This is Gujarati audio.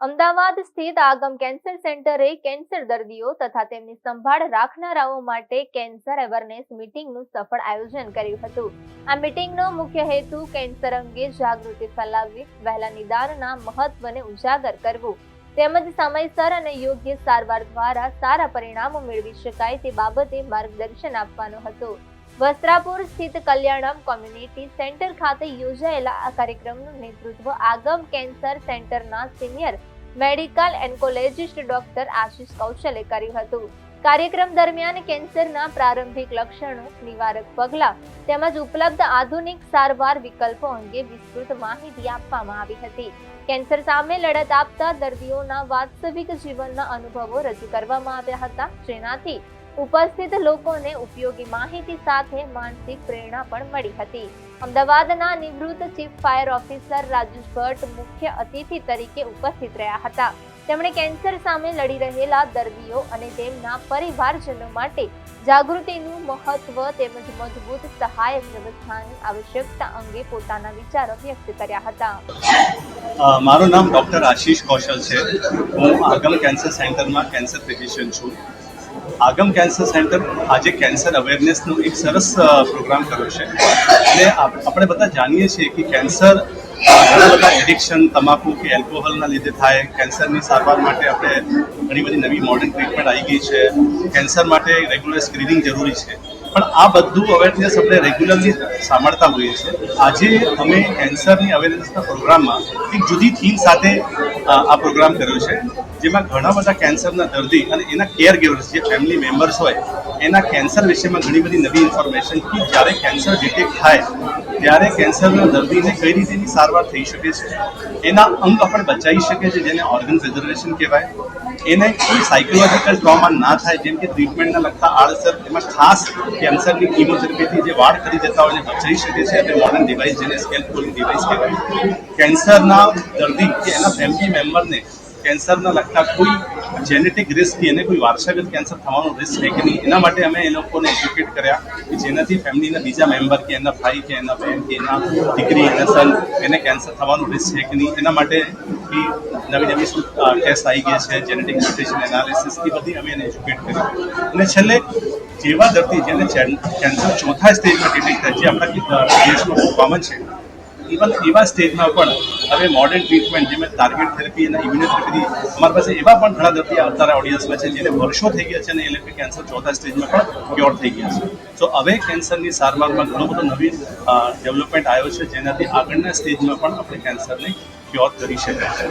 અમદાવાદ સ્થિત આગમ કેન્સર સેન્ટરે કેન્સર દર્દીઓ તથા તેમની સંભાળ રાખનારાઓ માટે કેન્સર અવેરનેસ મીટિંગનું સફળ આયોજન કર્યું હતું। આ મીટિંગનો મુખ્ય હેતુ કેન્સર અંગે જાગૃતિ ફેલાવવી, વહેલા નિદાનના મહત્વને ઉજાગર કરવું તેમજ સમયસર અને યોગ્ય સારવાર દ્વારા સારા પરિણામો મેળવી શકાય તે બાબતે માર્ગદર્શન આપવાનો હતો। વસ્ત્રાપુર સ્થિત કલ્યાણમ કોમ્યુનિટી સેન્ટર ખાતે યોજાયેલા આ કાર્યક્રમનું નેતૃત્વ આગમ કેન્સર સેન્ટરના સિનિયર મેડિકલ ઓન્કોલોજિસ્ટ ડોક્ટર આશીષ કૌશલે કર્યું હતું। કાર્યક્રમ દરમિયાન કેન્સરના પ્રારંભિક લક્ષણો, નિવારક પગલાં તેમજ ઉપલબ્ધ આધુનિક સારવાર વિકલ્પો અંગે વિસ્તૃત માહિતી આપવામાં આવી હતી। કેન્સર સામે લડત આપતા દર્દીઓના વાસ્તવિક જીવનના અનુભવો રજૂ કરવામાં આવ્યા હતા, જેનાથી ઉપસ્થિત લોકોને ઉપયોગી માહિતી સાથે માનસિક પ્રેરણા પણ મળી હતી। અમદાવાદના નિવૃત્ત chief fire officer Rajesh Bhatt મુખ્ય અતિથિ તરીકે ઉપસ્થિત રહ્યા હતા। તેમણે કેન્સર સામે લડી રહેલા દર્દીઓ અને તેમના પરિવારજનો માટે જાગૃતિનું મહત્વ તેમજ મજબૂત સહાયક વ્યવસ્થાની આવશ્યકતા અંગે પોતાના વિચારો વ્યક્ત કર્યા હતા। મારું નામ ડોક્ટર આશીષ કૌશલ છે। હું આગમ કેન્સર સેન્ટરમાં કેન્સર ફિઝિશિયન છું। આગમ કેન્સર સેન્ટર આજે કેન્સર અવેરનેસનો એક સરસ પ્રોગ્રામ કર્યો છે અને આપણે બધા જાણીએ છીએ કે કેન્સર ઘણા બધા એડિક્શન, તમાકુ કે એલ્કોહોલના લીધે થાય। કેન્સરની સારવાર માટે આપણે ઘણી બધી નવી મોડર્ન ટ્રીટમેન્ટ આવી ગઈ છે। કેન્સર માટે રેગ્યુલર સ્ક્રીનિંગ જરૂરી છે, પણ આ બધું અવેરનેસ આપણે રેગ્યુલરલી સાંભળતા હોઈએ છીએ। આજે અમે કેન્સરની અવેરનેસના પ્રોગ્રામમાં એક જુદી થીમ સાથે આ પ્રોગ્રામ કર્યો છે, જેમાં ઘણા બધા કેન્સરના દર્દી અને એના કેર ગિવર્સ, જે ફેમિલી મેમ્બર્સ હોય, એના કેન્સર વિશેમાં ઘણી બધી નવી ઇન્ફોર્મેશન કે જ્યારે કેન્સર ડિટેક્ટ થાય ત્યારે કેન્સરના દર્દીને કઈ રીતેની સારવાર થઈ શકે છે, એના અંગ આપણે બચાવી શકીએ છીએ જેને ઓર્ગન પ્રિઝર્વેશન કહેવાય, એને કોઈ સાયકોલોજીકલ ટ્રોમા ના થાય, જેમ કે ટ્રીટમેન્ટના લગતા આડઅસર, એમાં ખાસ કેન્સરની કીમોથેરાપીથી જે વાડ કરી જતા હોય એને બચાવી શકે છે એટલે મોડર્ન ડિવાઇસ, જેને સ્કેલ્પ પુલિંગ ડિવાઇસ કહેવાય। કેન્સરના દર્દી કે એના ફેમિલી મેમ્બરને કેન્સરના લગતા કોઈ જેનેટિક રિસ્ક કે એને કોઈ વારસાગત કેન્સર થવાનું રિસ્ક છે કે નહીં, એના માટે અમે એ લોકોને એજ્યુકેટ કર્યા કે જેનાથી ફેમિલીના બીજા મેમ્બર કે એના ભાઈ કે એના બહેન કે એના દીકરી, એના સન, એને કેન્સર થવાનું રિસ્ક છે કે નહીં, એના માટે નવી નવી ટેસ્ટ આવી ગયા છે, જેનેટિક મ્યુટેશન એનાલિસિસ, એ બધી અમે એને એજ્યુકેટ કરી। અને છેલ્લે જેવા દર્દી જેને કેન્સર ચોથા સ્ટેજમાં ડિટેક્ટ થાય, જે આપણા દેશમાં બહુ કોમન છે, ઇવન એવા સ્ટેજમાં પણ હવે મોડર્ન ટ્રીટમેન્ટ જેમાં ટાર્ગેટ થેરપી અને ઇમ્યુનોથેરાપી, અમારી પાસે એવા પણ ઘણા દર્દી અત્યારે ઓડિયન્સમાં છે જેને વર્ષો થઈ ગયા છે અને એ લોકો કેન્સર ચોથા સ્ટેજમાં પણ ક્યોર થઈ ગયા છે। તો હવે કેન્સરની સારવારમાં ઘણો બધો નવી ડેવલપમેન્ટ આવ્યો છે, જેનાથી આગળના સ્ટેજમાં પણ આપણે કેન્સરને ક્યોર કરી શકાય છે।